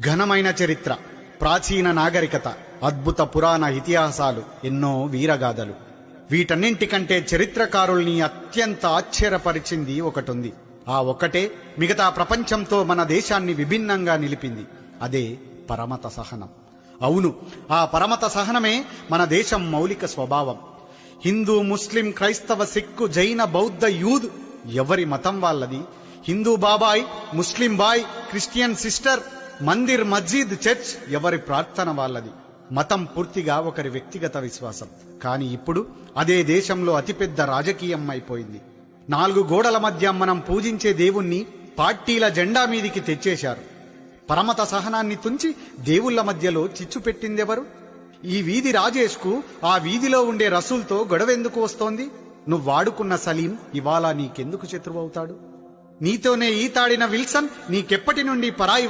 ఘనమైన చరిత్ర, ప్రాచీన నాగరికత, అద్భుత పురాణ ఇతిహాసాలు, ఎన్నో వీరగాథలు. వీటన్నింటికంటే చరిత్రకారుల్ని అత్యంత ఆశ్చర్యపరిచింది ఒకటుంది. ఆ ఒక్కటే మిగతా ప్రపంచంతో మన దేశాన్ని విభిన్నంగా నిలిపింది. అదే పరమత సహనం. అవును, ఆ పరమత సహనమే మన దేశం మౌలిక స్వభావం. హిందూ, ముస్లిం, క్రైస్తవ, సిక్కు, జైన, బౌద్ధ, యూద్ ఎవరి మతం వాళ్ళది. హిందూ బాబాయ్, ముస్లిం బాయ్, క్రిస్టియన్ సిస్టర్, మందిర్, మస్జిద్, చర్చ్ ఎవరి ప్రార్థన వాళ్ళది. మతం పూర్తిగా ఒకరి వ్యక్తిగత విశ్వాసం. కానీ ఇప్పుడు అదే దేశంలో అతిపెద్ద రాజకీయం అయిపోయింది. 4 గోడల మధ్య మనం పూజించే దేవుణ్ణి పార్టీల జెండా మీదికి తెచ్చేశారు. పరమత సహనాన్ని తుంచి దేవుళ్ల మధ్యలో చిచ్చు పెట్టిందెవరు? ఈ వీధి రాజేష్కు ఆ వీధిలో ఉండే రసూల్తో గొడవెందుకు వస్తోంది? నువ్వాడుకున్న సలీం ఇవాళ నీకెందుకు శత్రువవుతాడు? నీతోనే ఈతాడిన విల్సన్ నీకెప్పటి నుండి పరాయి